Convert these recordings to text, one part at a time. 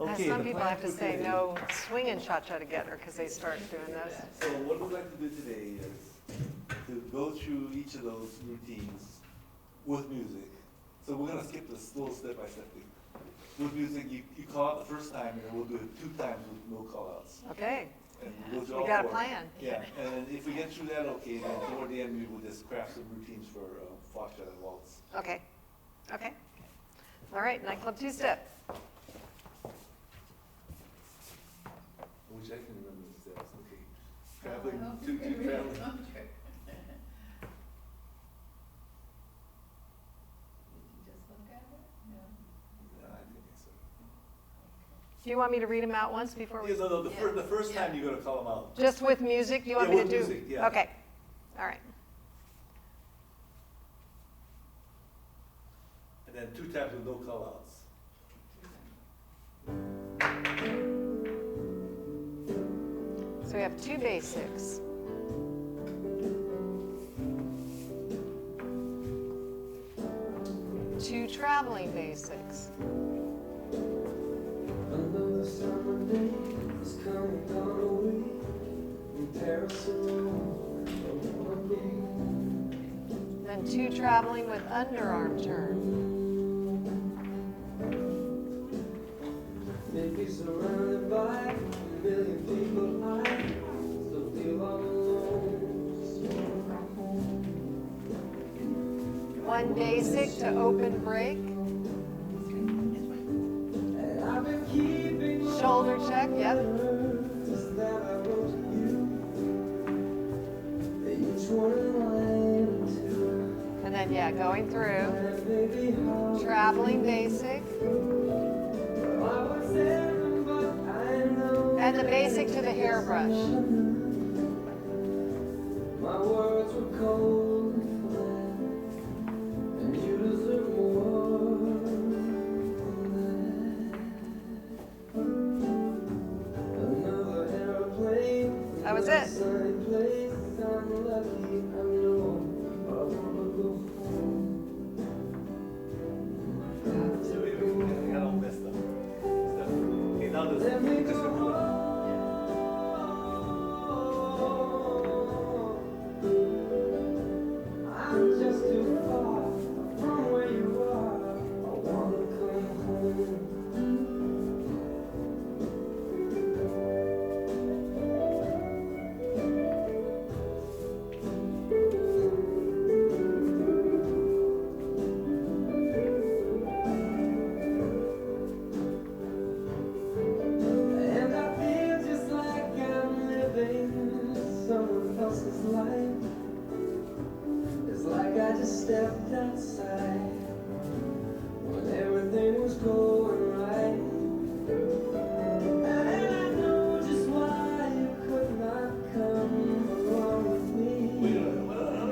Okay, Some the people plan have to for say today- no swinging cha-cha together because they start doing this. So what we'd like to do today is to go through each of those routines with music. So we're gonna skip this little step-by-step thing. With music, you call out the first time, and then we'll do it 2 times with no call-outs. Okay, And we'll do we all got a 4. plan. Yeah, and if we get through that, okay, then toward the end, we will just craft some routines for foxtrot and waltz. Okay, okay. All right, nightclub two-step. Which I can remember the steps, okay. Traveling, two traveling. Yeah, I think so. Do you want me to read them out once before we? Yeah, no, the first time you're gonna call them out. Just with music, do you want Yeah, me to do? with music, yeah. Okay, all right. And then 2 times with no call-outs. So we have 2 basics. Two traveling basics. Another summer day is coming on away from Paris alone. Then 2 traveling with underarm turn. Maybe surrounded by a million people, I still feel all alone. 1 basic to open break. And I've been keeping my Shoulder check, yep. words that I wrote to you. Each one in line or 2. And then, yeah, going through. And baby, how Traveling basic. I was there, but I know And the basic to the hairbrush. my words were cold and flat, and you deserve more than that. Another airplane. That was it. Sunny place. I'm lucky. I know I wanna go home. So we got all messed up. Okay, now this. Let me just go a- home. I'm just too far from where you are. I wanna come home. And I feel just like I'm living someone else's life. It's like I just stepped outside when everything was going right. And I know just why you could not come along with me. What do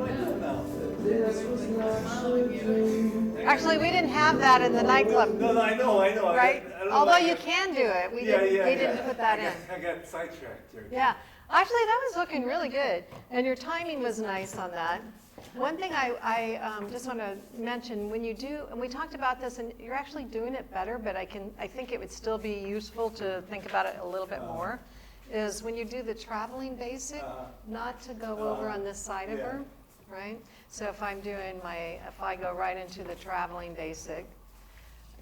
I do now? This was not your dream. Actually, we didn't have that in the nightclub, No, I know. right? I don't know Although why I you got- can do it. We Yeah, didn't, yeah, we yeah. didn't put that in. I got sidetracked there. Yeah, actually, that was looking really good, and your timing was nice on that. One thing I just want to mention, when you do, and we talked about this, and you're actually doing it better, but I think it would still be useful to think about it a little bit more, is when you do the traveling basic, not to go over on this side of her, right? So if I'm doing if I go right into the traveling basic,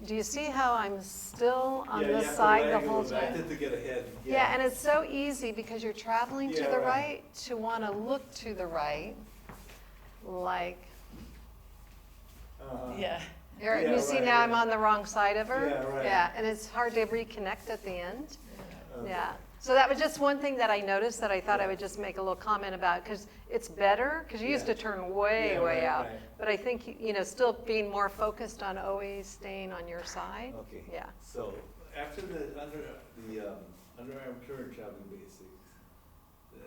do you see how I'm still on Yeah, you this have to side lag the a whole little bit. I time? tend to get ahead. Yeah, and it's so easy because you're traveling to Yeah, the right. right to want to look to the right, like, Yeah. here, Yeah, you see right, now right. I'm on the wrong side of her? Yeah, right. Yeah, and it's hard to reconnect at the end. Okay. Yeah, so that was just one thing that I noticed that I thought I would just make a little comment about, because it's better, because you used to Yeah. turn way, Yeah, way right, out. right. But I think, still being more focused on always staying on your side. Okay. Yeah. So after the underarm turn traveling basics,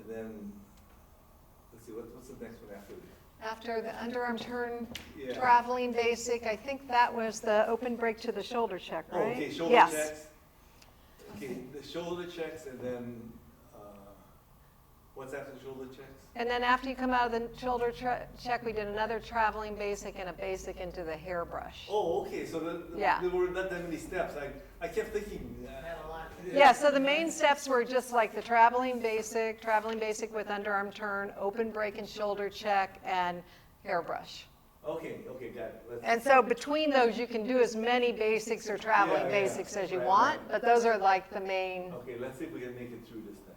then let's see what's the next one after that? After the underarm turn, Yeah. traveling basic, I think that was the open break to the shoulder check, Oh, right? okay, shoulder Yes. checks. Okay, the shoulder checks, and then What's after the shoulder checks? And then after you come out of the shoulder check, we did another traveling basic and a basic into the hairbrush. Oh, okay, so Yeah. there were not that many steps. I kept thinking. Yeah, so the main steps were just like the traveling basic with underarm turn, open break and shoulder check, and hairbrush. Okay, got it. And so between those, you can do as many basics or traveling Yeah, basics as you right, want, right. but those are like the main. Okay, let's see if we can make it through this thing.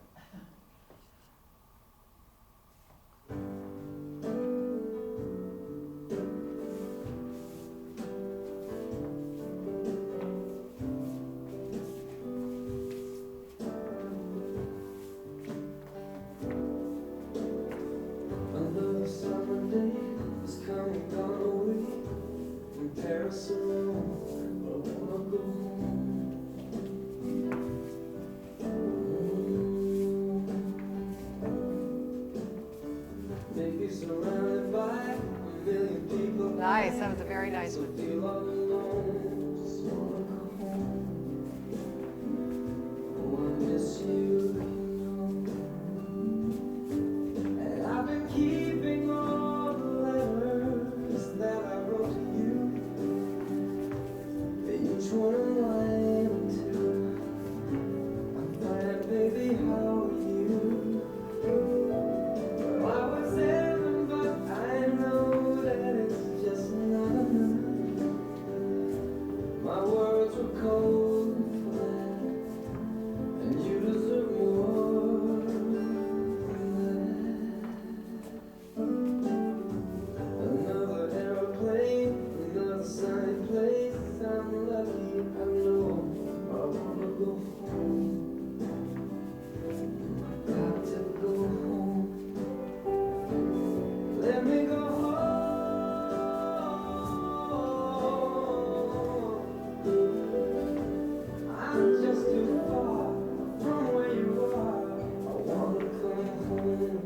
Another summer day is coming, gone away from Paris and Rome. But I wanna go home. Maybe surrounded by a million people. Nice, that was a very nice So one. feel all alone, just wanna go home. Oh, I miss you, and I've been keeping all the letters that I wrote to you. Each one a line or two. I'm fine, baby, how are you? Well, I was seven, but I know that it's just not enough. My words were cold and flat, and you deserve more than that. Another aeroplane, another sunny place. I'm lucky, I know. I wanna go home. I got to go home. Let me go home. I'm just too far from where you are. I wanna come home.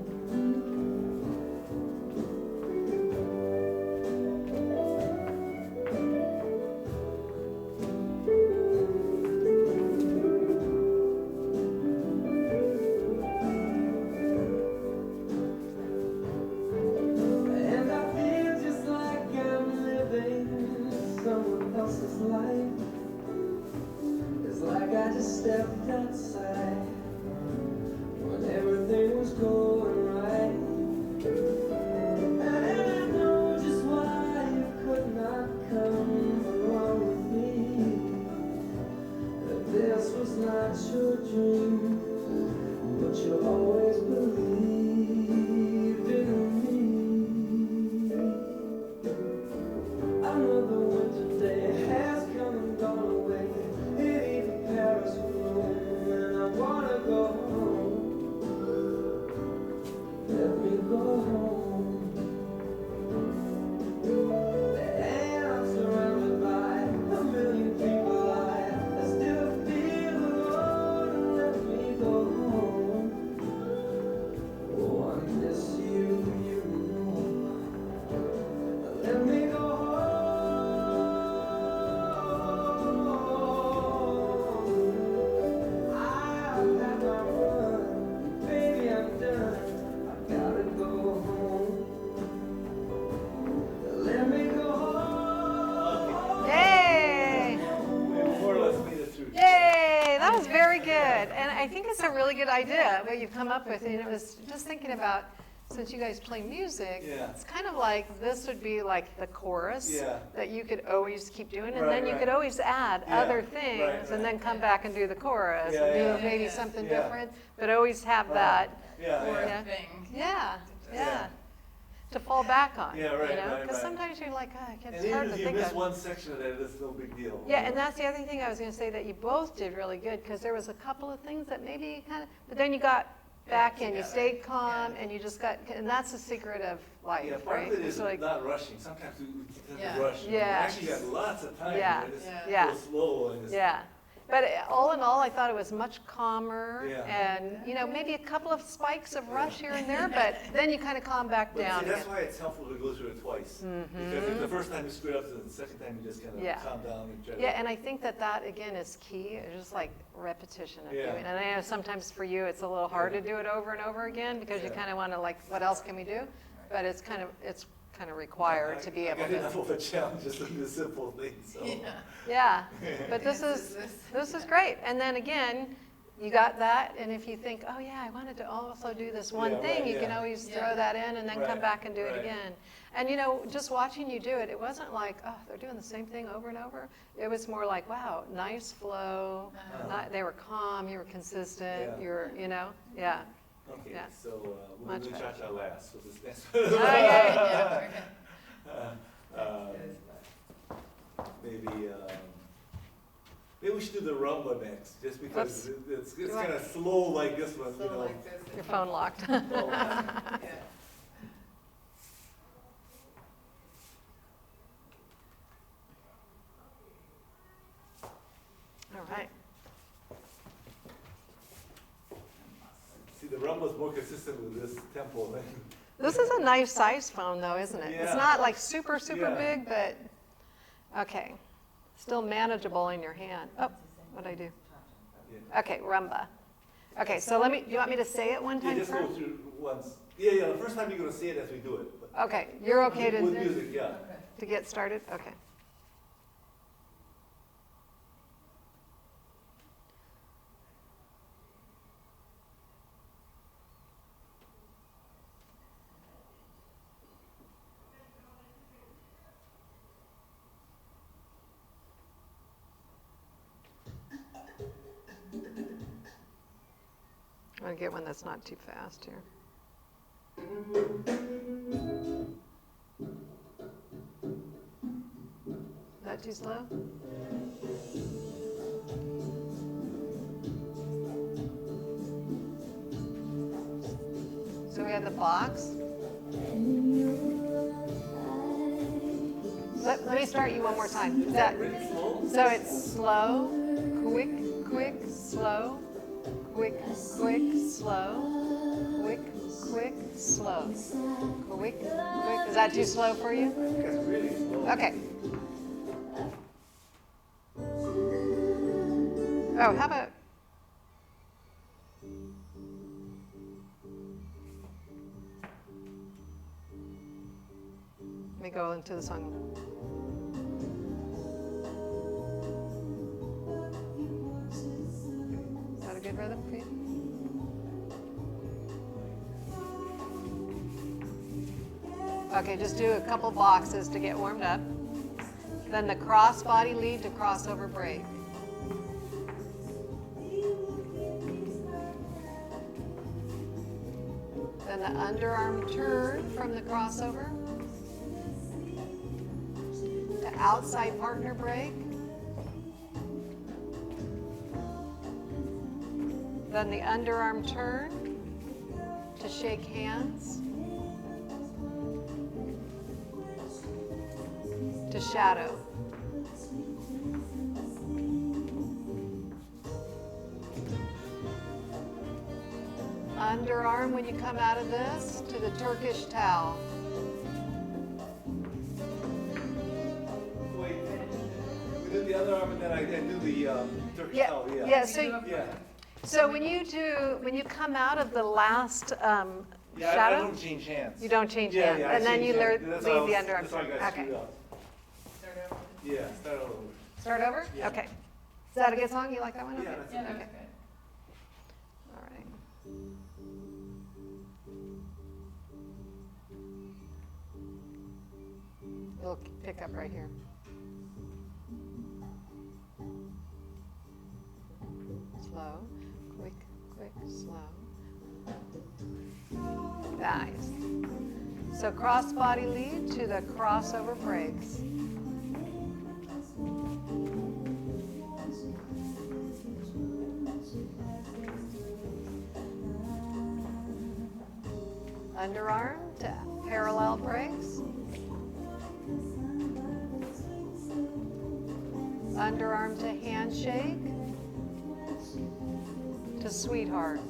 And I feel just like I'm living someone else's life. It's like I just stepped outside when everything was going right. And I know just why you could not come along with me. That this was not your dream, but you always believed in me. Another winter day has come and gone away. It ain't Paris or Rome, and I wanna go home. Let me go home. And I'm surrounded by a million people. I still feel alone. Let me go home. Oh, I miss you, you know. Let me go home. I've had my run, baby, I'm done. I gotta go home. Let me go home. Yay! We more or less made it through. Yay! That was very good. And I think it's a really good idea what you've come up with. And it was just thinking about, since you guys play music, Yeah. it's kind of like this would be like the chorus Yeah. that you could always keep doing. And Right, then you right. could always add Yeah, other right, things and right. then come back and do the chorus Yeah, and do yeah. maybe something Yeah. different, but always have Right. that. Yeah, or, yeah. thing. Yeah, Yeah. yeah. To fall back on. Yeah, right, you know? right, Because right. sometimes you're like, oh, And it's even hard to if you think miss of. one section of that, it's no big deal. Yeah, and that's the other thing I was going to say that you both did really good because there was a couple of things that maybe you kind of, but then you got back in, you together. stayed calm, and you just got, and that's the secret of life, Yeah, part right? of it It's is like, not rushing. Sometimes we tend Yeah. to rush. Yeah. We actually got lots of time. Yeah. You know, just Yeah. Yeah. go slow and just, yeah. But all in all, I thought it was much calmer, Yeah. and maybe a couple of spikes of rush here and there, but then you kind of calm back But down see, that's again. why it's helpful to go through it twice. Because if the first time you screw it up, then the second time you just kind of Yeah. calm down and try to. Yeah, and I think that again is key. It's just like repetition of Yeah. doing. And I know sometimes for you it's a little hard to do it over and over again because you Yeah. kind of want to like, what else can we do? But it's kind of required to be able I got enough to. of a challenge just to do simple things, so. Yeah, but this is great. And then again, you got that, and if you think, oh yeah, I wanted to also do this one Yeah, thing, right, you can yeah. always Yeah. throw that in and then come Right, back and do it right. again. And just watching you do it, it wasn't like, oh, they're doing the same thing over and over. It was more like, wow, nice flow. They were calm, you were consistent, Yeah. you were, yeah. Okay, Yeah. so we'll Much do better. cha-cha last for this next Oh, one. yeah. Maybe we should do the rumba next, just because it's Do I- kind of slow like this one, So like this. Your phone locked. Yeah. All right. See, the rumba's more consistent with this tempo than. This is a nice size phone though, isn't it? It's Yeah. not like super Yeah. big, but, okay. Still manageable in your hand. Oh, what'd I do? Yeah. Okay, rumba. Okay, so do you want me to say it one Yeah, time just go first? through once. Yeah, the first time you're gonna say it as we do it. But Okay, you're okay with music, yeah. Okay. to get started? Okay. I'm gonna get one that's not too fast here. Is that too slow? So we have the box. Let me start you one more time. Is that, Really slow? so it's slow, quick, quick, slow, quick, quick, slow, quick, quick, slow, quick, quick. Is that too slow for you? It's really slow. Okay. Oh, how about? Let me go into the song. Is that a good rhythm for you? Okay, just do a couple boxes to get warmed up. Then the cross-body lead to crossover break. Then the underarm turn from the crossover. The outside partner break. Then the underarm turn to shake hands. To shadow. Underarm when you come out of this to the Turkish towel. Wait, we do the other arm and then I do the Turkish Yeah, towel, yeah. yeah. So Yeah. when you come out of the last Yeah, I shadow, don't change hands. you don't change Yeah, hands, yeah, I and then change you hands. leave That's the how I was- underarm that's how I turn. got Okay. screwed up. Start over. Yeah, start all over. Start over. Yeah. Okay. Is that a good song? You like that one? Yeah, Okay. that's Yeah, Okay. that's good. All right. It'll pick up right here. Slow, quick, quick, slow. Nice. So cross-body lead to the crossover breaks. Underarm to parallel breaks. Underarm to handshake. to Sweetheart.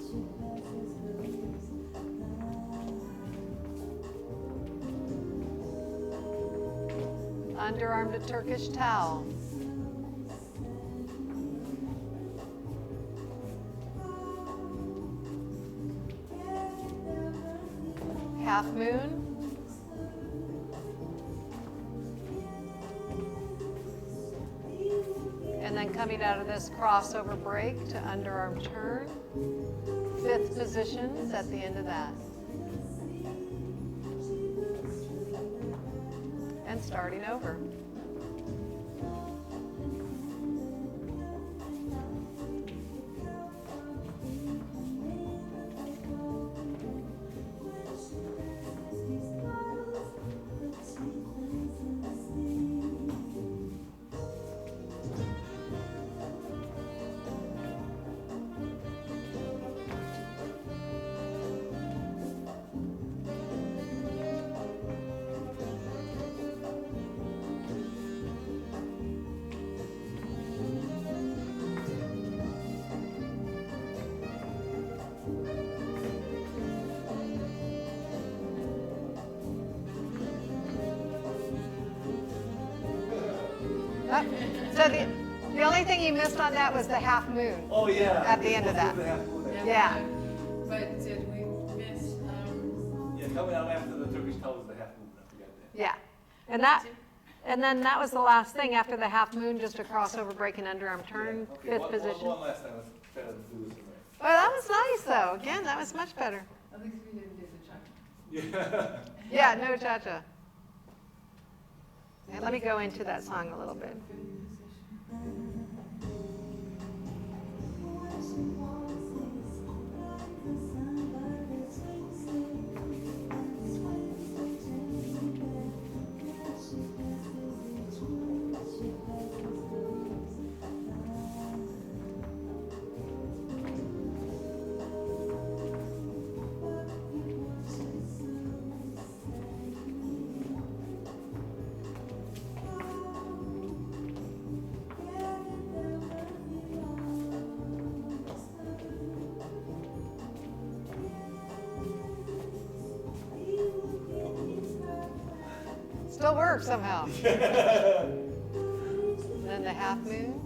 Underarm to Turkish Towel. Half Moon. And then coming out of this crossover break to underarm turn. Fifth position is at the end of that. And starting over. So the only thing you missed on that was the half moon. Oh, yeah. At the end of that. Yeah. But did we miss, Yeah, coming out after the Turkish towel is the half moon, I forgot that. Yeah. And then that was the last thing after the half moon, just a crossover break and underarm turn, Yeah, okay, fifth one position. One last time, let's try to do this one Well, that was nice though. Again, that was much better. at least we didn't do the cha-cha. right. Yeah. Yeah, no cha-cha. Okay, let me go into that song a little bit. Still works somehow. Then the half moon.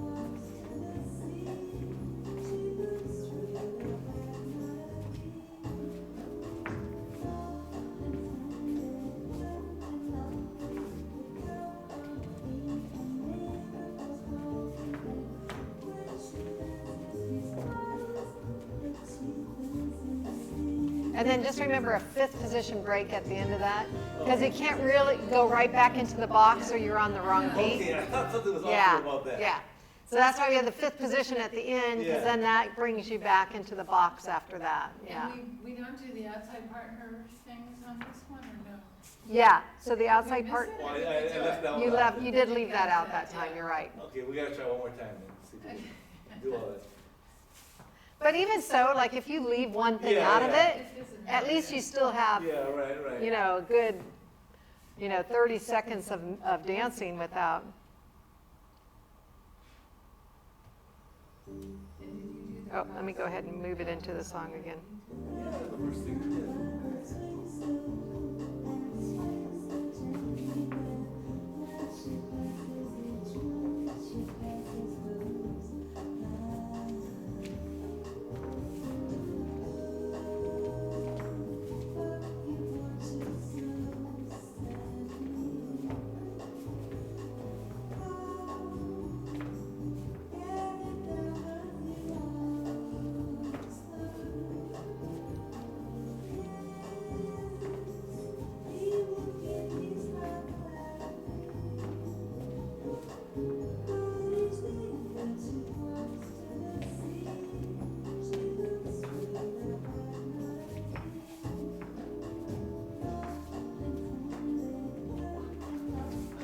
And then just remember a fifth position break at the end of that, because you can't really go right back into the box or you're on the wrong beat. Okay, I thought something was Yeah, awkward about that. yeah. So that's why we have the fifth position at the end, because Yeah. then that brings you back into the box after that, yeah. And we don't do the outside partner things on this one, or no? Yeah, so the outside miss part, it? Well, I left that one you out. left, you did leave that out that time, you're right. Okay, we gotta try one more time then, see if we can do all that. But even so, like if you leave one thing Yeah, out of yeah. it, at least you still have, Yeah, right. you know, a good, 30 seconds of dancing without, oh, let me go ahead and move it into the song again. Yeah, the first thing we did.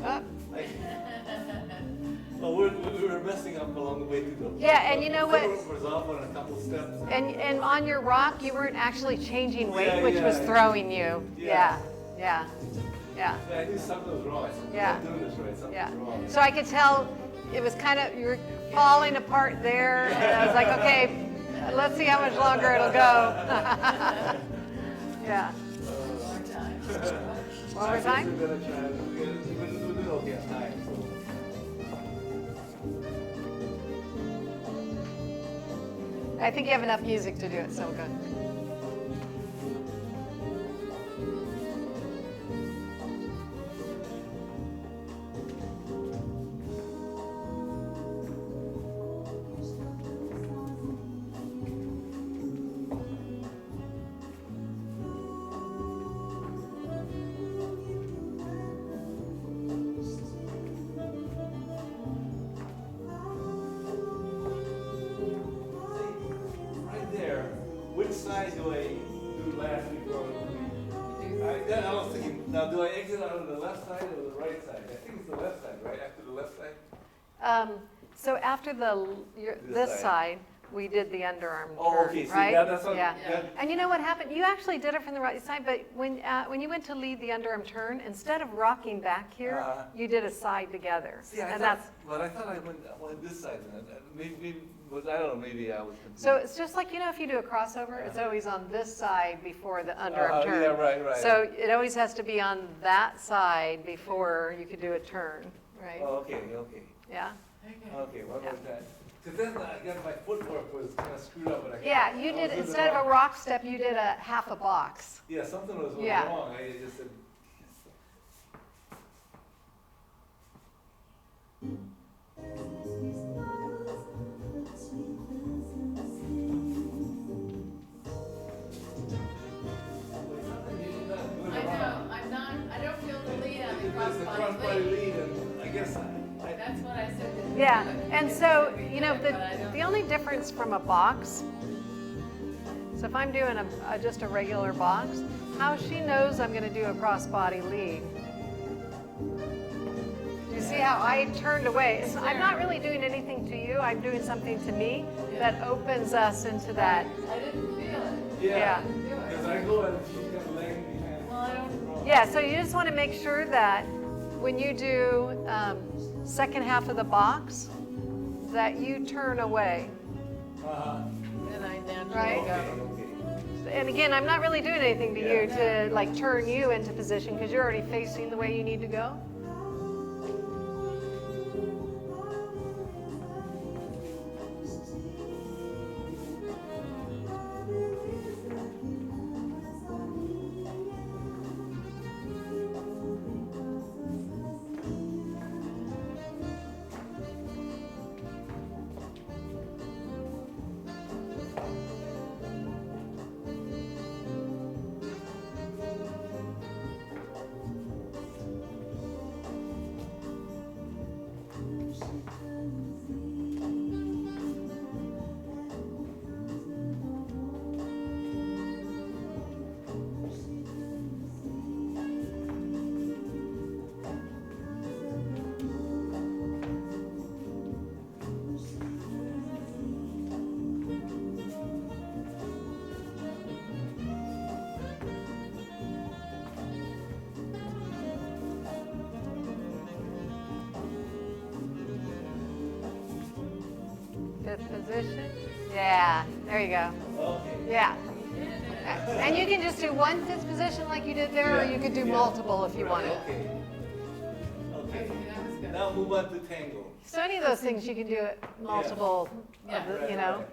Oh, Well, we were messing up along the way too, though. Yeah, and you know what? Was off on a couple steps. and on your rock, you weren't actually changing weight, Yeah, which yeah, was yeah. throwing you. Yeah. Yeah. Yeah, I knew something was wrong. I said, Yeah. I'm not doing this right. Something's Yeah. wrong. So I could tell it was kind of, you were falling apart there, and I was like, okay, Let's see how much longer it'll go. Yeah. One more time? We're gonna try. We're doing okay on time. I think you have enough music to do it, so good. Which side do I do last before I was thinking, now do I exit out of the left side or the right side? I think it's the left side, right? After the left side? So after this side, we did the underarm Oh, turn, okay. See, right? that's what, Yeah. that- And you know what happened? You actually did it from the right side, but when you went to lead the underarm turn, instead of rocking back here, you did a side together. See, I And thought, that's, but I thought I went this side. Maybe, but I don't know, maybe I was confused. so it's just like, you know, if you do a crossover, it's always on this side before the underarm turn. Yeah, right. So it always has to be on that side before you could do a turn, right? Oh, okay. Yeah? Okay, one Yeah. more time. Because then I guess my footwork was kind of screwed up. But Yeah, you did, instead of a rock step, you did a half a box. Yeah, something was Yeah. wrong. I just said. I don't feel the lead on the Because the crossbody crossbody lead. lead, and I guess That's what I said. to Yeah, him. and so, He you know, did it, but I don't- the only difference from a box, so if I'm doing just a regular box, how she knows I'm gonna do a crossbody lead. Do you see how I turned away? I'm not really doing anything to you, I'm doing something to me that opens us into that. I didn't feel it. Yeah. I didn't do it. because I go and she's kind of laying behind. Well, I don't. Yeah, so you just wanna make sure that when you do second half of the box, that you turn away. And I naturally Right. go. Okay. And again, I'm not really doing anything to you to like turn you into position because you're already facing the way you need to go. Fifth position. Yeah, there you go. Okay. Yeah. And you can just do one fifth position like you did there, or you could do multiple if you wanted. Okay. Okay. That was good. Now move on to tango. So any of those things you can do it multiple, Yeah. of the, you know.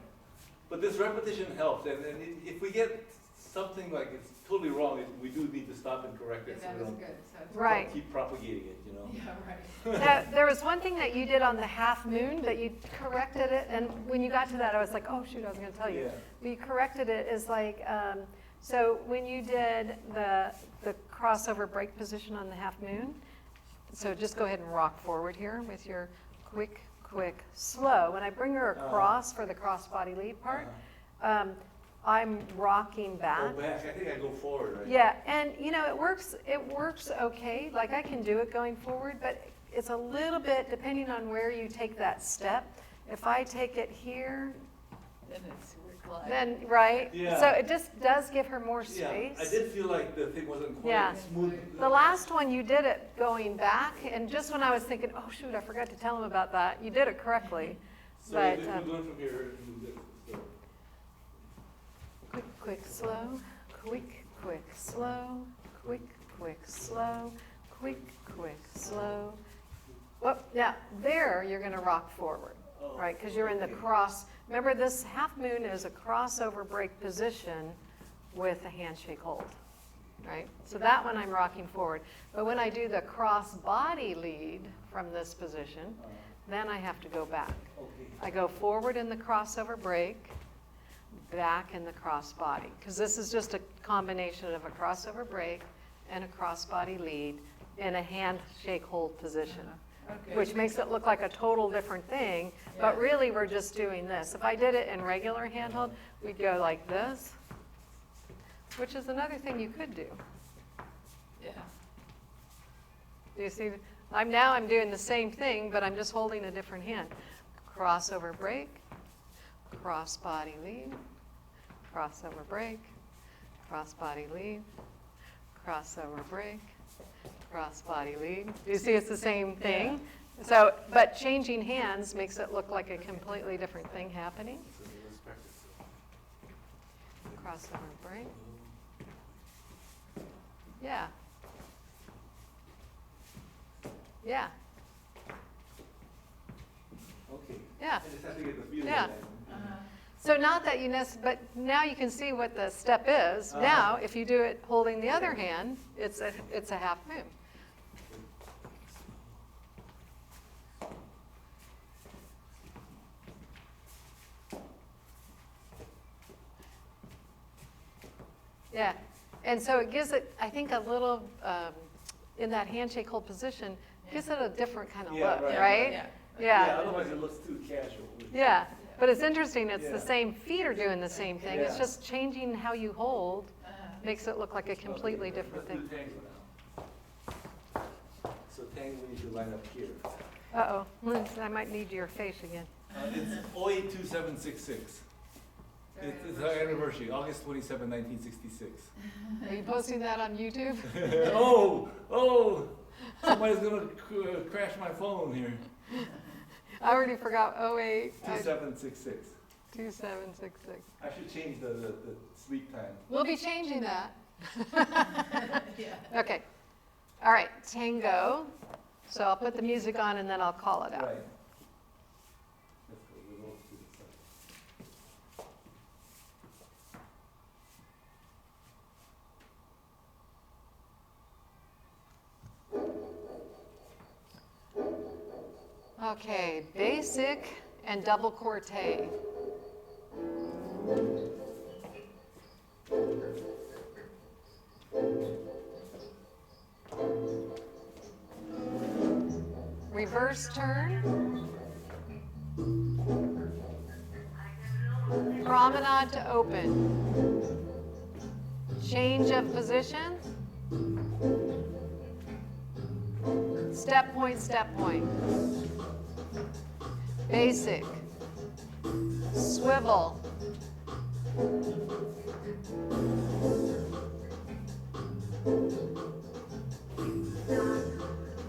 But this repetition helps, and if we get something like it's totally wrong, we do need to stop and correct it. So That we was don't good. So it's- Right. keep propagating it, you know? Yeah, right. Now, there was one thing that you did on the half moon that you corrected it, and when you got to that, I was like, oh shoot, I was going to tell you. Yeah. But you corrected it is like, so when you did the crossover break position on the half moon, so just go ahead and rock forward here with your quick, slow. When I bring her across for the crossbody lead part, I'm rocking Go back. back, I think I go forward, right? Yeah, and you know, it works okay, like I can do it going forward, but it's a little bit, depending on where you take that step. If I take it here, Then it's reclined. then, right? Yeah. So it just does give her more Yeah, space. I did feel like the thing wasn't quite Yeah. smooth. The last one, you did it going back, and just when I was thinking, oh shoot, I forgot to tell him about that, you did it correctly. So but, if we're going from here, move this, so. slow, quick, quick, slow, quick, quick, slow, quick, quick, slow. Well, now, there you're going to rock forward, right? Because you're in the cross. Remember, this half moon is a crossover break position with a handshake hold, right? So that one I'm rocking forward. But when I do the cross body lead from this position, then I have to go back. I go forward in the crossover break, back in the cross body. Because this is just a combination of a crossover break and a cross body lead in a handshake hold position. Okay. Which makes it look like a total different thing, but really we're just doing this. If I did it in regular handhold, we'd go like this, which is another thing you could do. Yeah. Do you see? I'm doing the same thing, but I'm just holding a different hand. Crossover break, cross body lead, crossover break, cross body lead, crossover break, cross body lead. Do you see it's the same thing? So, but changing hands makes it look like a completely different thing happening. Crossover break. Yeah. Yeah. Okay. Yeah. I just have to get the feeling. Yeah. Uh-huh. So not that you but now you can see what the step is. Now, if you do it holding the other hand, it's a half moon. Yeah, and so it gives it, I think, a little, in that handshake hold position, gives it a different kind of Yeah, look, right. right? Yeah. Yeah, otherwise it looks too casual. Yeah, but it's interesting, it's Yeah. the same, feet are doing the same thing, it's Yeah. just changing how you hold Uh-huh. makes it look like a completely different Let's thing. do tango now. So tango, we need to line up here. Uh-oh, I might need your face again. It's 082766. It's our anniversary, August 27, 1966. Are you posting that on YouTube? Oh, somebody's gonna crash my phone here. I already forgot, 08, 2766. 2766. I should change the sleep time. We'll be changing that. Yeah. Okay, all right, tango. So I'll put the music on and then I'll call it out. Right. Let's go, we'll go to the side. Okay, basic and double quartet. Reverse turn. Promenade to open. Change of position. Step point, step point. Basic. Swivel.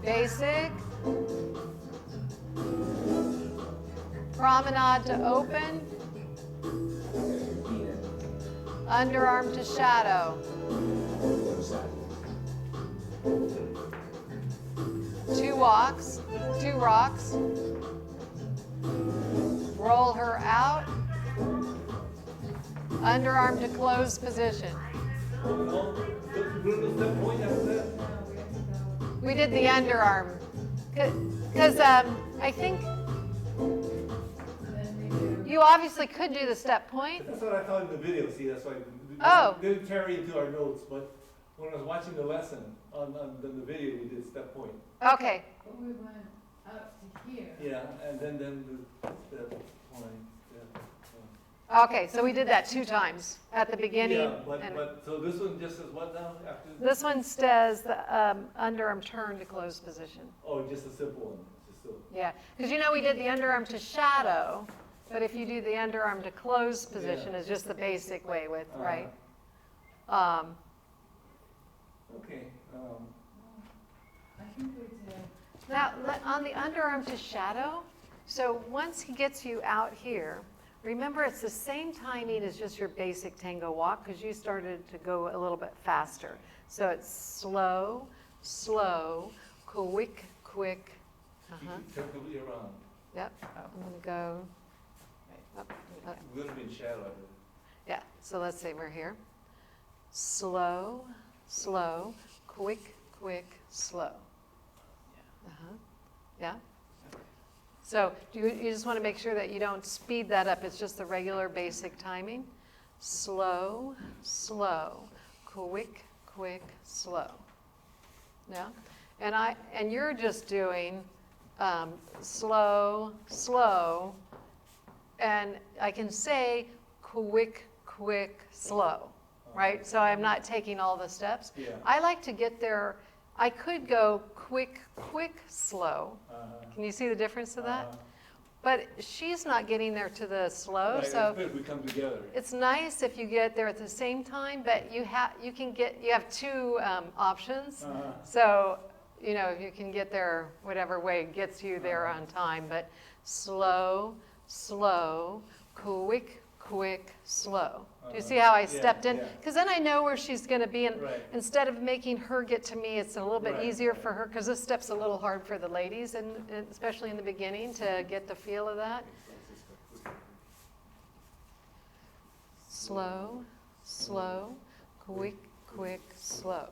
Basic. Promenade to open. Underarm to shadow. Two walks, two rocks. Roll her out. Underarm to close position. We did the underarm. Because I think you obviously could do the step point. That's what I thought in the video, see, that's why. Oh. Didn't carry into our notes, but when I was watching the lesson on the video, we did step point. Okay. But we went up to here. Yeah, and then the step point. Okay, so we did that 2 times at the beginning. Yeah, and but, so this one just says what now after? this one says the underarm turn to close position. Oh, just a simple one, just so. Yeah, because you know we did the underarm to shadow, but if you do the underarm to close position, Yeah. is just the basic way with, Uh-huh. right? Okay, I think we did. Now, on the underarm to shadow, so once he gets you out here, Remember, it's the same timing as just your basic tango walk because you started to go a little bit faster. So it's slow, slow, quick, quick. You can turn completely around. Yep, I'm gonna go, up, up. We're gonna be in shadow. Yeah, so let's say we're here. Slow, slow, quick, quick, slow. Uh-huh. Yeah? So you just want to make sure that you don't speed that up. It's just the regular basic timing. Slow, slow, quick, quick, slow. Yeah? And you're just doing slow, slow, and I can say quick, quick, slow, right? So I'm not taking all the steps. Yeah. I like to get there. I could go quick, quick, slow. Can you see the difference of that? But she's not getting there to the slow, Right, so it's good we come together. it's nice if you get there at the same time. But you have two options. So you can get there whatever way gets you there on time. But slow, slow, quick, quick, slow. Do you see how I stepped in? yeah. Because then I know where she's going to be, and Right. instead of making her get to me, it's a little bit Right, easier right. for her, because this step's a little hard for the ladies, and especially in the beginning, to get the feel of that. Slow, slow, quick, quick, slow.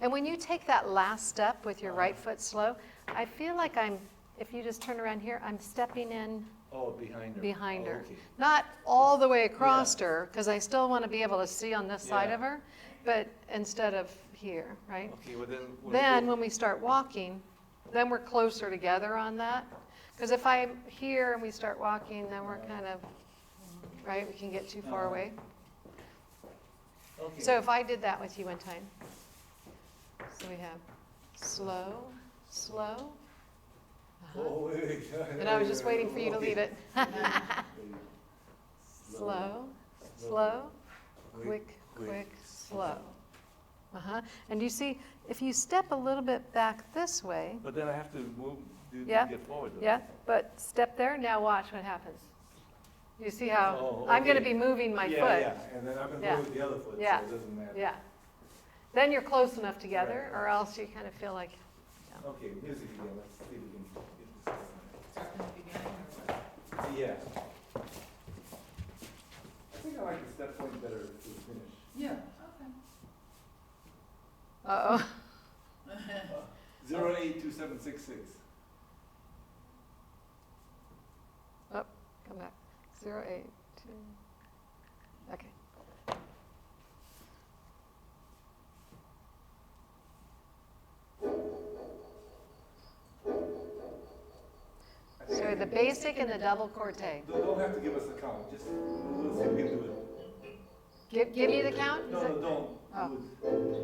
And when you take that last step with your right foot slow, I feel like if you just turn around here, I'm stepping in Oh, behind her. behind Oh, her. okay. Not all the way across her, because I still want to be able to see on this side Yeah. of her, but instead of here, right? Okay, well then. Then when we start walking, then we're closer together on that. Because if I'm here and we start walking, then we're kind of, right, we can get too far away. Okay. So if I did that with you one time. So we have slow, slow. Oh, wait. And I was just waiting for you to lead it. Slow, slow, quick, quick, slow. And you see, if you step a little bit back this way, But then I have to move, Yeah. get forward. though. yeah, but step there, now watch what happens. You see how, Oh, I'm gonna okay. be moving my Yeah, foot. yeah, and then I'm Yeah. gonna move the other foot, so Yeah. it doesn't matter. Yeah. Then you're close enough together, Right. or else you kind of feel like, Okay, music again, let's see if we can get this Start from the beginning or what? going. Yeah. I think I like the step point better to the finish. Yeah, uh-oh. 082766. Oh, come back. 082. Okay. So the basic and the double corte. Don't have to give us a count, just let's see if we can do it. Give you the count? Is No, it- don't. Oh. Do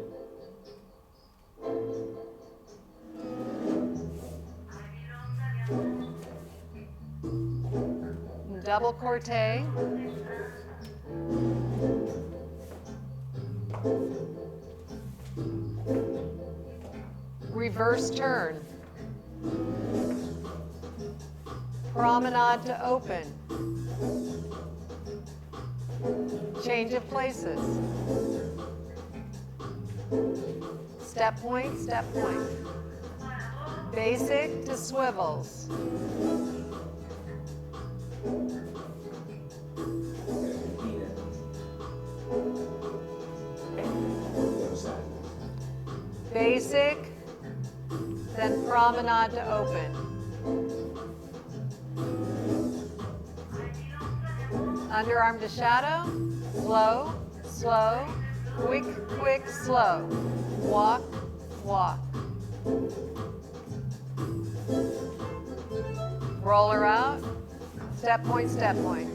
it. Double corte. Reverse turn. Promenade to open. Change of places. Step point, step point. Basic to swivels. Basic, then promenade to open. Underarm to shadow, slow, slow, quick, quick, slow. Walk, walk. Roller out, step point, step point.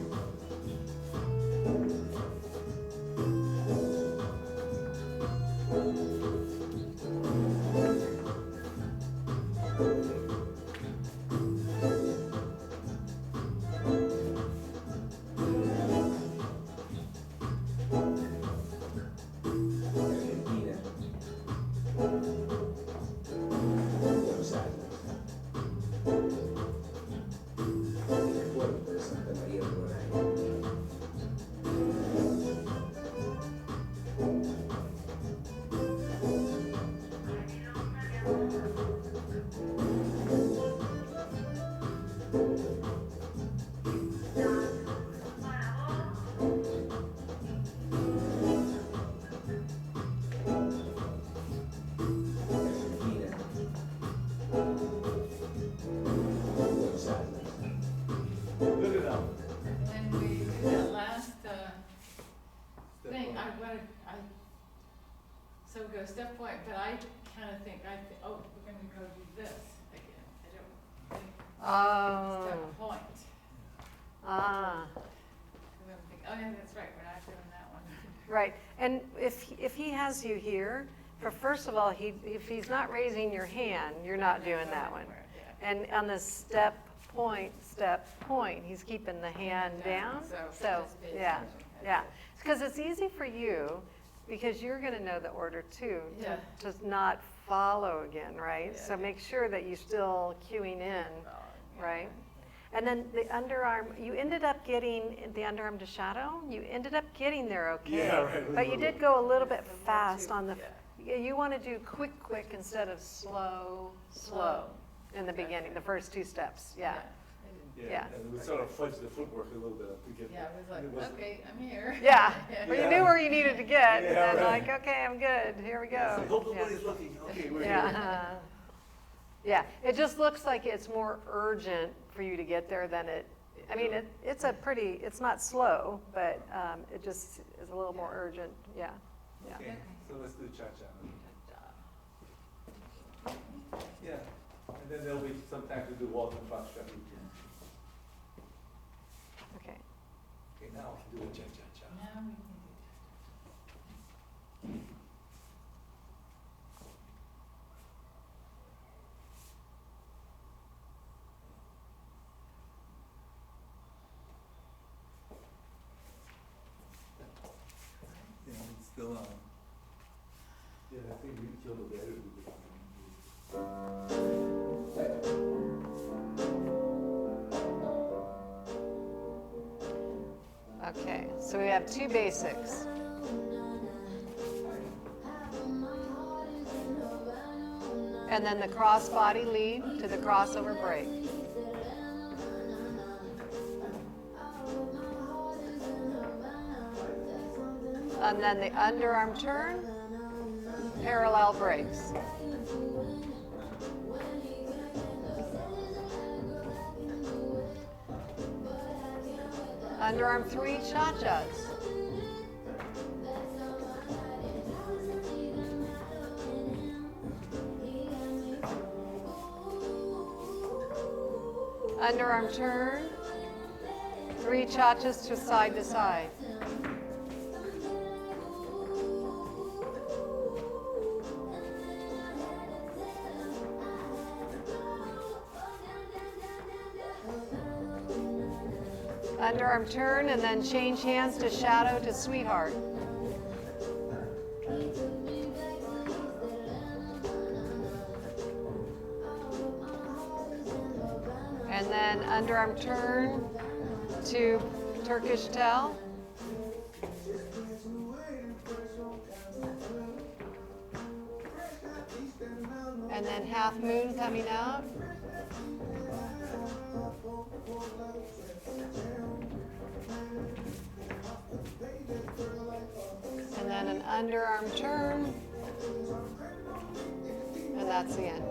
so we go step point, but I kind of think, oh, we're gonna go do this again. I don't think Oh. step point. Ah. I'm gonna think, oh yeah, that's right, we're not doing that one. Right, and if he has you here, first of all, if he's not raising your hand, you're not doing that one. Yeah. And on the step point, he's keeping the hand down. So, just pay yeah, attention. yeah. Because it's easy for you, because you're gonna know the order too, Yeah. to not follow again, right? Yeah. So make sure that you're still cueing in, Yeah. right? And then the underarm, you ended up getting the underarm to shadow, you ended up getting there okay. Yeah, right. But you did go a little bit A little fast too- on the, yeah. you want to do quick instead of slow in the Okay. beginning, the first two steps, yeah. Yeah. And we sort of fudged the footwork a little bit to get Yeah, there. it was like, okay, I'm here. Yeah, well, you knew where you needed to get, and Yeah, then right. like, okay, I'm good, here we Yeah, go. so hope Yeah. nobody's looking, okay, we're here. Yeah. Yeah, it just looks like it's more urgent for you to get there than I mean, it's not slow, but it just is a little more urgent, yeah. Okay, so let's do cha-cha. Yeah, and then there'll be some time to do waltz and foxtrot. Okay. Okay, now we can do a cha-cha-cha. Now we can do Yeah, it's still on. Yeah, I think we killed the better. Okay, so we have two basics. And then the cross-body lead to the crossover break. And then the underarm turn, parallel breaks. Underarm 3 cha-chas. Underarm turn, 3 cha-chas to side. Underarm turn and then change hands to shadow to sweetheart. And then underarm turn to Turkish tail. And then half moon coming out. And then an underarm turn. And that's the end.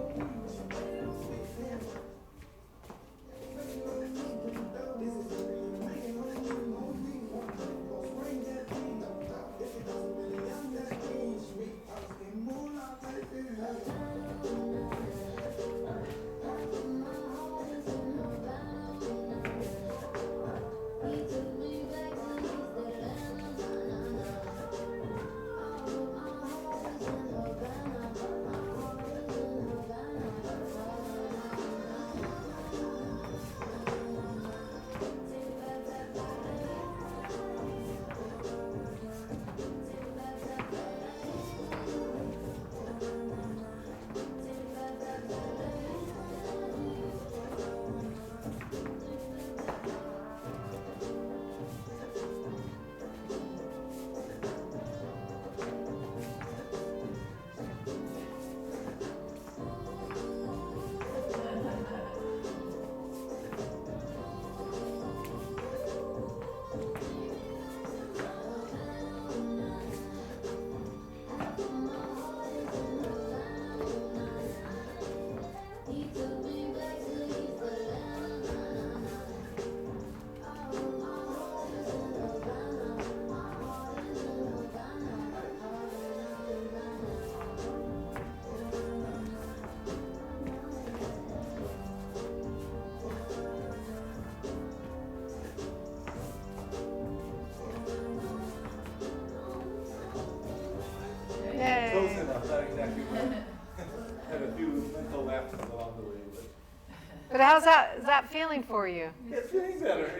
But how's that, is that feeling for you? It's getting better.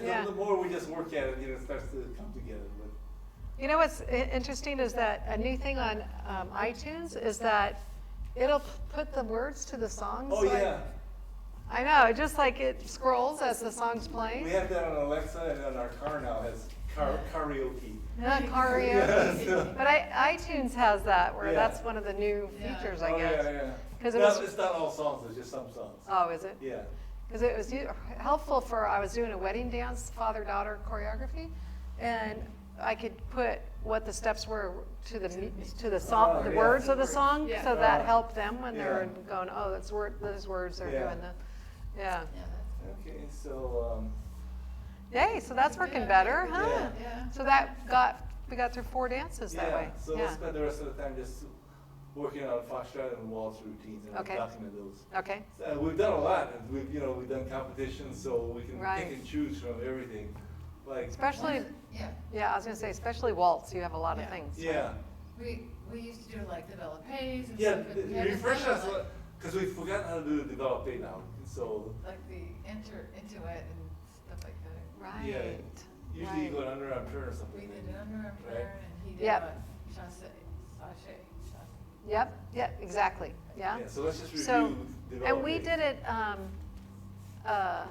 Yeah. The more we just work at it, it starts to come together. But You know what's interesting is that a new thing on iTunes is that it'll put the words to the songs. oh like- yeah, I know, just like it scrolls as the song's we playing. have that on Alexa, and then our car now has karaoke. Karaoke. Yeah. But iTunes has that, where Yeah. that's one of the new Yeah. features, Oh I guess. yeah. 'Cause it No, was- it's not all songs; it's just some songs. Oh, is it? Yeah. Because it was helpful for, I was doing a wedding dance, father-daughter choreography, and I could put what the steps were to the song, Oh, the yeah. words of the song, Yeah. so that helped them when they're Yeah. going, oh, that's those words are Yeah. doing the, yeah. Yeah, Okay, so Yay, so that's working better, huh? Yeah. Yeah. So we got through 4 dances that way. So we'll spend the rest of the time just working on foxtrot and waltz routines and Okay. document those. Okay, We've done a lot, and we've done competitions, so we can Right. pick and choose from everything. Like especially, Yeah, yeah, I was gonna say, especially waltz, you have a lot of Yeah. things. yeah, we used to do like developés and yeah. stuff. but we haven't Refresh done, us like- because we've forgotten how to do the develop pay now. So Like the enter into it and stuff like that. Right. usually you right. go an underarm turn or something. We did an underarm Right. turn and he did Yep. a chassé. Yep, exactly, yeah. Yeah. So let's just review. So, develop and we pay. did it, I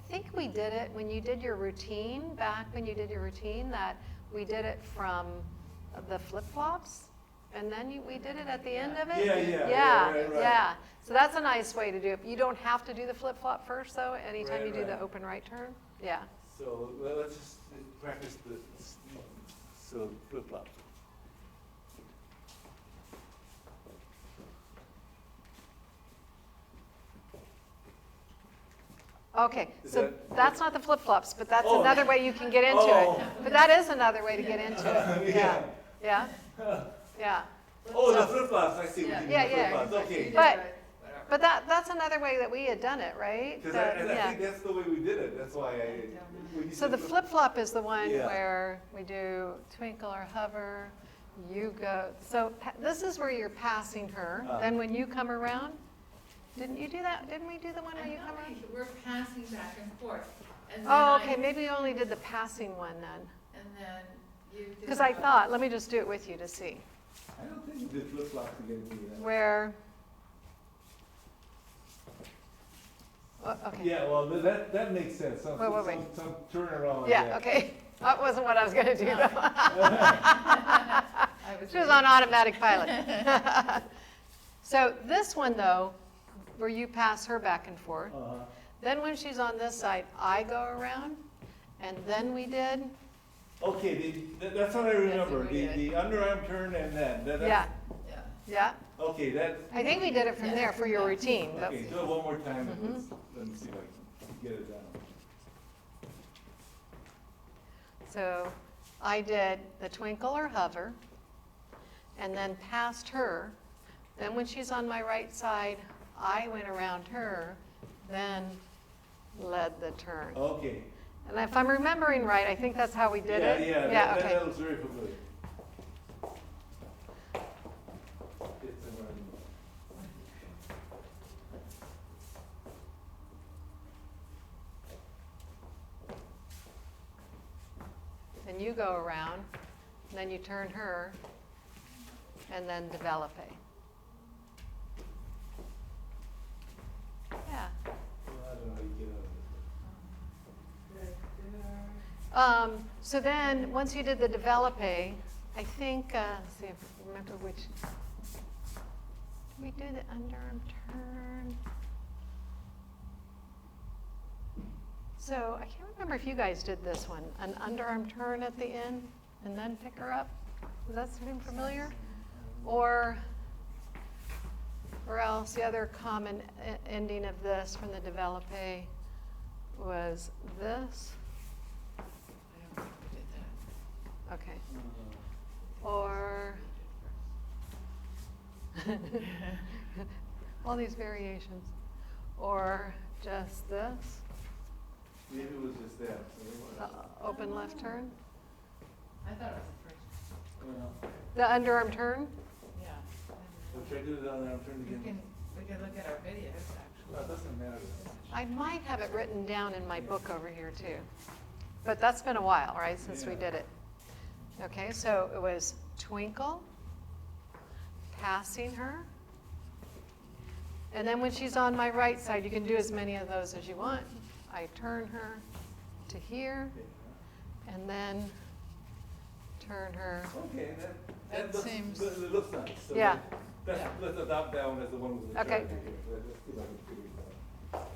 think we did it when you did your routine, back when you did your routine, that we did it from the flip-flops, and then we did it at the end of it? Yeah, right. Yeah, so that's a nice way to do it. You don't have to do the flip-flop first, though, anytime Right, you do the right. open right turn, yeah. So let's just practice the flip flop. Okay, Is so that- that's not the flip-flops, but that's Oh. another way you can get into Oh. it. But that is another way to get into it, yeah, Yeah. yeah, yeah. Oh, the So- flip flops. I see what you mean. Yeah, the yeah. flip flops. Okay. But- But that's another way that we had done it, right? Because That- I yeah. think that's the way we did it. That's why when you So said the flip-flop is the one Yeah. where we do twinkle or hover, you go, so this is where you're passing her. Then when you come around, didn't you do that? Didn't we do the one where you come around? We're passing back and forth. And then Oh, I- okay, maybe we only did the passing one then. And then you did. Because I thought, let me just do it with you to see. I don't think you did flip flops to get into that. Where, oh, okay. Yeah, well, that makes sense. Some, Wait. some turnaround. Yeah, okay. That wasn't what I was gonna do though. I She was on automatic pilot. So this one though, where you pass her back and forth, then when she's on this side, I go around, and then we did, Okay, that's what I remember. what we The underarm turn and then. That's, yeah, Yeah. yeah. Okay, that. I think we did it from there for your routine, but, Okay, do it one more time. Mm-hmm. And let me see if I can get it down. so I did the twinkle or hover, and then past her. Then when she's on my right side, I went around her, then led the turn. Okay. And if I'm remembering right, I think that's how we did it? Yeah, okay. that looks very familiar. It's in my- Then you go around, and then you turn her, and then develop it. Yeah. Well, I don't know how you get out of this. So then, once you did the develop, I think, let's see if I remember which. Did we do the underarm turn? So I can't remember if you guys did this one, an underarm turn at the end and then pick her up. Does that seem familiar? Or else the other common ending of this from the develop was this. I don't think we did that. Okay. Or all these variations. Or just this, Maybe it was just that. So it was- open left turn. I thought it was the first. Well, The underarm turn. Yeah. we'll try to do it on the arm turn We again. can look at our videos, actually. That doesn't matter. I might have it written down in my book over here too. But that's been a while, right, since we did it. Okay, so it was twinkle, passing her. And then when she's on my right side, you can do as many of those as you want. I turn her to here, and then turn her. Okay, That seems- it looks nice. So Yeah. Let's adopt that one as the one with the Okay. character here. Let's see if I can figure it out.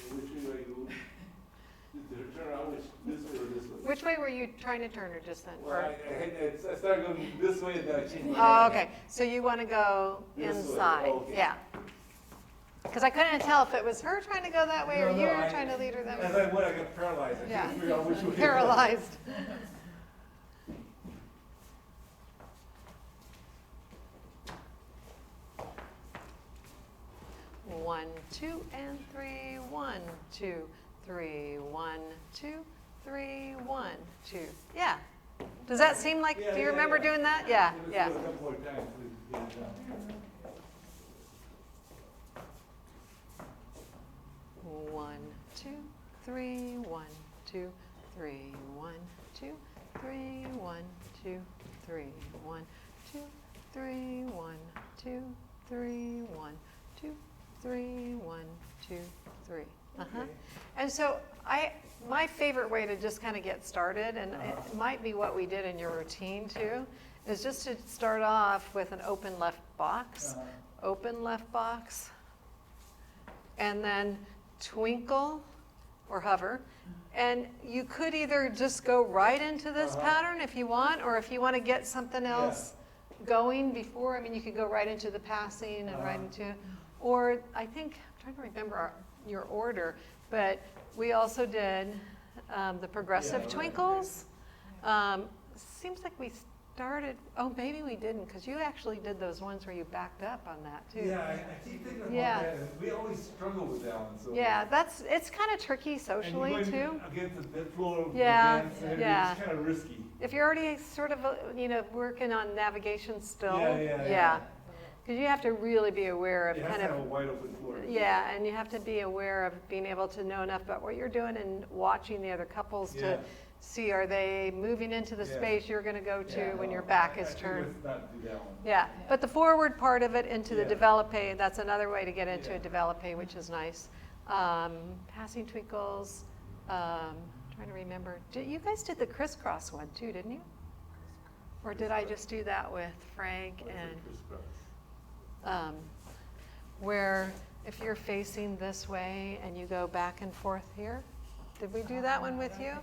Which way do I go? Turn around, this way or this way? Which way were you trying to turn her just then? Well, Or- I started going this way and then I changed my Oh, mind. okay, so you want to go This way, inside, okay. yeah. Because I couldn't tell if it was her trying to go that way or No, you were I- trying to lead her that As way. I went, I got paralyzed. I Yeah. couldn't figure out which way. Paralyzed. One, two, and three, 1, 2, 3, 1, 2, 3, 1, 2. Yeah. Does that seem like, Yeah, do you yeah, remember yeah. doing that? Yeah, Let's yeah. do it a couple more times so we can get it done. 1, 2, 3, 1, 2, 3, 1, 2, 3, 1, 2, 3, 1, 2, 3, 1, 2, 3, 1, 2, 3, 1, 2, 3. Uh-huh. And so my favorite way to just kind of get started, and it might be what we did in your routine too, is just to start off with an open left box, open left box, and then twinkle or hover. And you could either just go right into this pattern if you want, or if you want to get something else going before, I mean, you could go right into the passing and right into, or I think, I'm trying to remember your order, but we also did the progressive Yeah, right. twinkles. Seems like we started, oh, maybe we didn't, because you actually did those ones where you backed up on that too. Yeah, I keep thinking about Yeah. that. And we always struggle with that one. So Yeah, it's kind of tricky socially and too. you're going against the floor of Yeah, the dance, and yeah. it's kind of risky. If you're already sort of, working on navigation still. Yeah. Because you have to really be aware of It has kind to have a of, wide open floor. yeah, and you have to be aware of being able to know enough about what you're doing and watching the other couples Yeah. to see, are they moving into the Yeah. space you're going to go to Yeah, when your no, back I is think turned. let's not do that one. Yeah, but the forward part of it into the Yeah. developé, that's another way to get into Yeah. a developé, which is nice. Passing twinkles, trying to remember, you guys did the crisscross one too, didn't you? Or did I just do that with Frank What's and, a crisscross? where if you're facing this way and you go back and forth here? Did we do that one with you?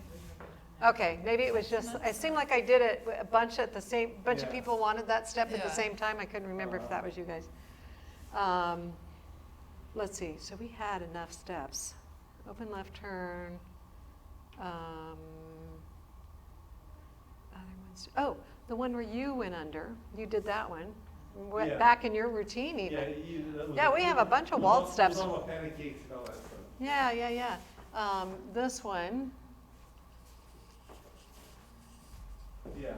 Okay, maybe it was just, it seemed like I did it a bunch of Yeah. people wanted that step at the Yeah. same time. I couldn't remember if that was you guys. Let's see, so we had enough steps. Open left turn. Other ones, oh, the one where you went under, you did that one. Went Yeah. back in your routine Yeah, even. that was Yeah, we have a bunch of waltz steps. With all the pancakes and all that stuff. Yeah. This one, Yeah.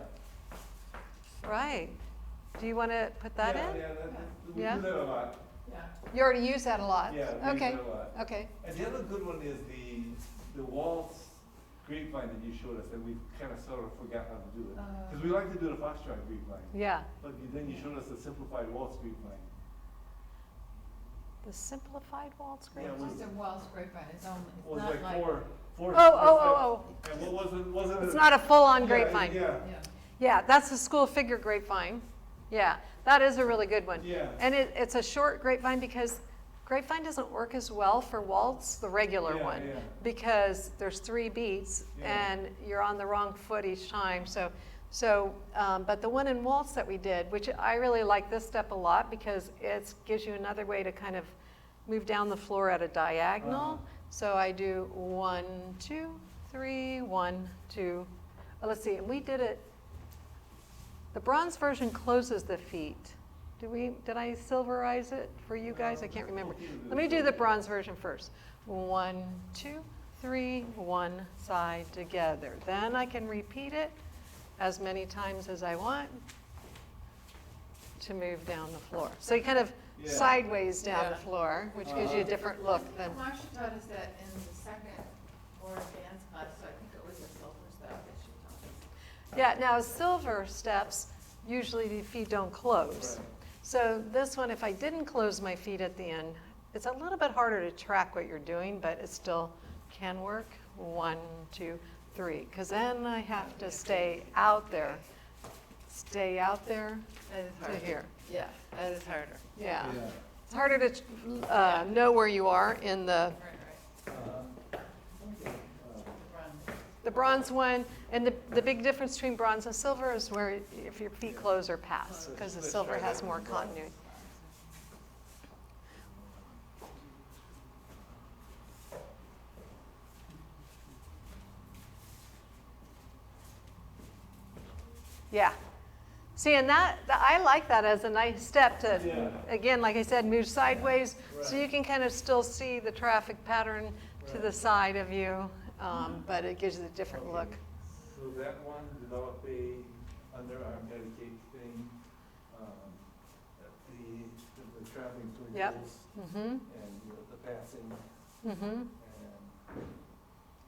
right. Do you want to put that in? Yeah, we Yeah? do that a lot. Yeah. You already use that a lot? Yeah, we use Okay, that a lot. okay. And the other good one is the waltz grapevine that you showed us, that we kind of sort of forgot how to do it. Because we like to do the foxtrot grapevine, Yeah, but then you showed us the simplified waltz grapevine. the simplified waltz Yeah, grapevine. was- Just a waltz grapevine, it's only, it's Well, not it's like. like four. Oh. And what wasn't it? It's not a full-on Yeah, grapevine. Yeah, Yeah. Yeah, that's the school figure grapevine. Yeah, that is a really good one. yeah. And it's a short grapevine because grapevine doesn't work as well for waltz, the regular Yeah, one, yeah. because there's 3 beats Yeah. and you're on the wrong foot each time. But the one in waltz that we did, which I really like this step a lot because it gives you another way to kind of move down the floor at a diagonal. Uh-huh. So I do 1, 2, 3, 1, 2. Let's see, and we did it. The bronze version closes the feet. Did I silverize it for you guys? I can't remember. Let me do the bronze version first. 1, 2, 3, one side together. Then I can repeat it as many times as I want to move down the floor. So you kind of sideways down the floor, which gives you a different look than. Marsha taught us that in the second or dance class, so I think it was a silver step that she taught us. Yeah, now silver steps, usually the feet don't close. Right. So this one, if I didn't close my feet at the end, it's a little bit harder to track what you're doing, but it still can work. 1, 2, 3, because then I have to stay out there. Stay out there That is to harder. here. Yeah, that is harder. Yeah. Yeah. It's harder to know where you are in the Right. Run. The bronze one, and the big difference between bronze and silver is where if your feet close or pass, because the silver has more continuity. Yeah. See, and I like that as a nice step to, again, like I said, move sideways, so you can kind of still see the traffic pattern to the side of you, but it gives it a different look. So that one, develop a underarm etiquette thing, the traveling Yep. twinkles, Mm-hmm, and the passing, mm-hmm. and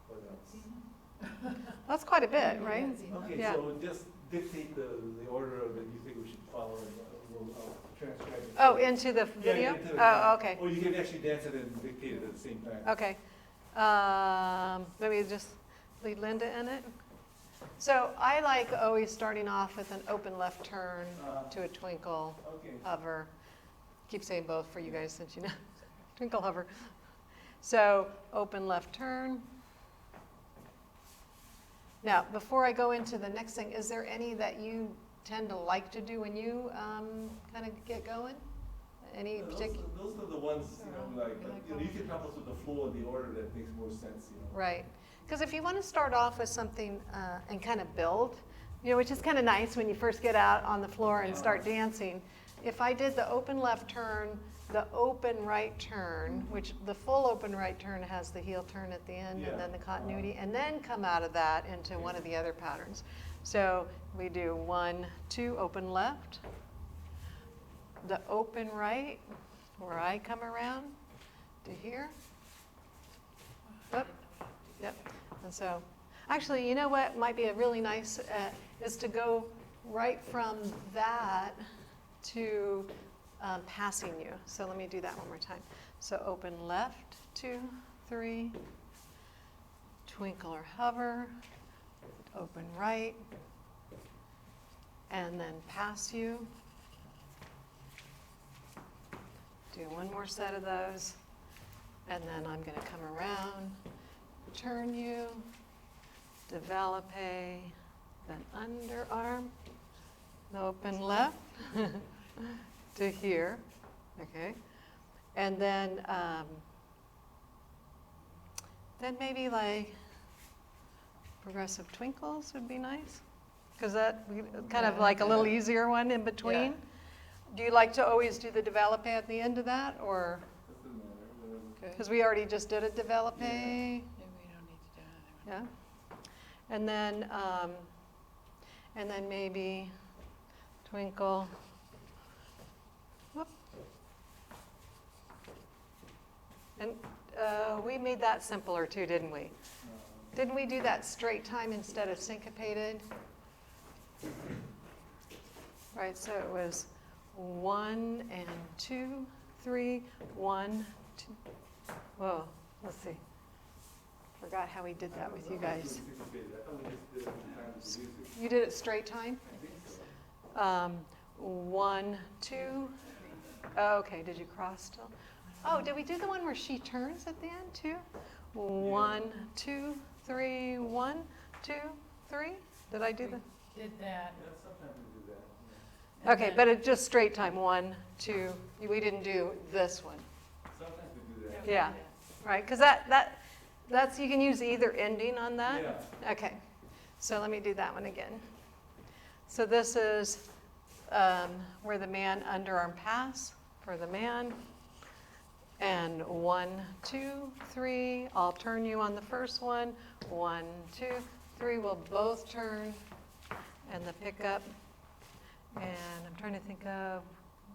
what else? That's quite a bit, right? Okay, Yeah. so just dictate the order that you think we should follow, and I'll transcribe it. Oh, into the Yeah, video? into the- Oh, okay, Or you can actually dance it and dictate it at the same time. okay. Let me just lead Linda in it. So I like always starting off with an open left turn to a twinkle, Okay. hover. Keep saying both for you guys since you know. Twinkle, hover. So open left turn. Now, before I go into the next thing, is there any that you tend to like to do when you kind of get going? Any particular? Those are the ones, you can help us with the flow and the order that makes more sense, Right. Because if you want to start off with something and kind of build, which is kind of nice when you first get out on the floor and start dancing. If I did the open left turn, the open right turn, which the full open right turn has the heel turn at the end and then the continuity, and then come out of that into one of the other patterns. So we do 1, 2, open left, the open right, where I come around to here. Yep. Yep. And so, actually, you know what might be a really nice is to go right from that to passing you. So let me do that one more time. So open left, 2, 3, twinkle or hover, open right, and then pass you. Do one more set of those, and then I'm going to come around, turn you, develop a, then underarm, open left to here, okay, and then maybe like progressive twinkles would be nice, because that kind of like a little easier one in between. Yeah. Do you like to always do the develope at the end of that, or? Doesn't matter, whatever. Because we already just did a develope. Maybe we don't need to do another one. Yeah. And then maybe twinkle. Whoop. And we made that simpler too, didn't we? Didn't we do that straight time instead of syncopated? Right, so it was 1 and 2, 3, 1, 2. Whoa, let's see. Forgot how we did that with you guys. You did it straight time? 1, 2. Oh, okay, did you cross still? Oh, did we do the one where she turns at the end too? 1, 2, 3, 1, 2, 3. Did I do that? Did that. Yeah, sometimes we do that. and Okay, then- but it's just straight time. 1, 2. We didn't do this one. Sometimes we do that. Yeah. Right, because that's, you can use either ending on that. Yeah. Okay, so let me do that one again. So this is where the man underarm pass for the man. And 1, 2, 3, I'll turn you on the first one. 1, 2, 3, we'll both turn. And the pickup. And I'm trying to think of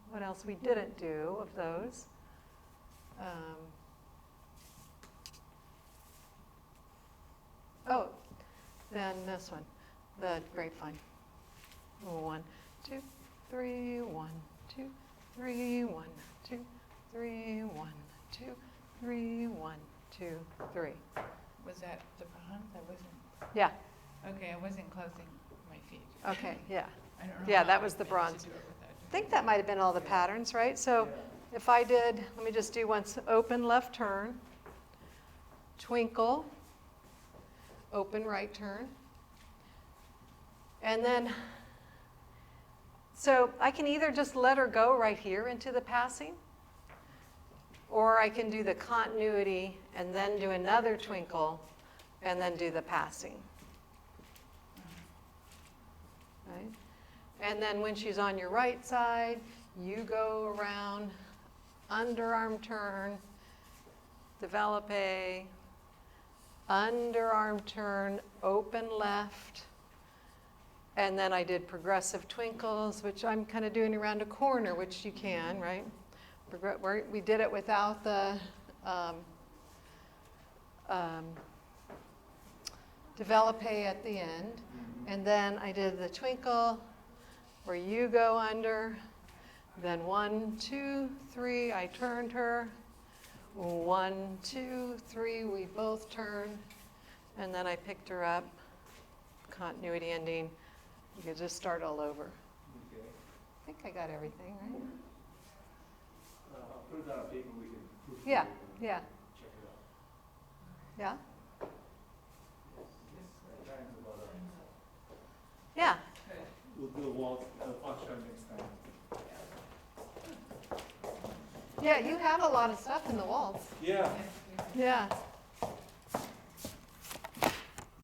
what else we didn't do of those. Oh, then this one, the grapevine. 1, 2, 3, 1, 2, 3, 1, 2, 3, 1, 2, 3, 1, 2, 3. Was that the bronze? I wasn't, Yeah, okay, I wasn't closing my feet. okay, yeah. I don't know Yeah, how that I was the managed bronze. to do it without I think that might have been all the patterns, right? So if I did, let me just do once, open left turn, twinkle, open right turn. And then, so I can either just let her go right here into the passing, or I can do the continuity and then do another twinkle and then do the passing. Right? And then when she's on your right side, you go around, underarm turn, developpe, underarm turn, open left, and then I did progressive twinkles, which I'm kind of doing around a corner, which you can, right? We did it without the developpe at the end, and then I did the twinkle, where you go under, then 1, 2, 3, I turned her, 1, 2, 3, we both turned, and then I picked her up, continuity ending. You could just start all over. Okay. I think I got everything, right? I'll put it on paper, we can proof Yeah, it and yeah, check it out. yeah, Time's about up. yeah. We'll do a waltz, function next time. Yeah, you have a lot of stuff in the waltz. Yeah. Yeah.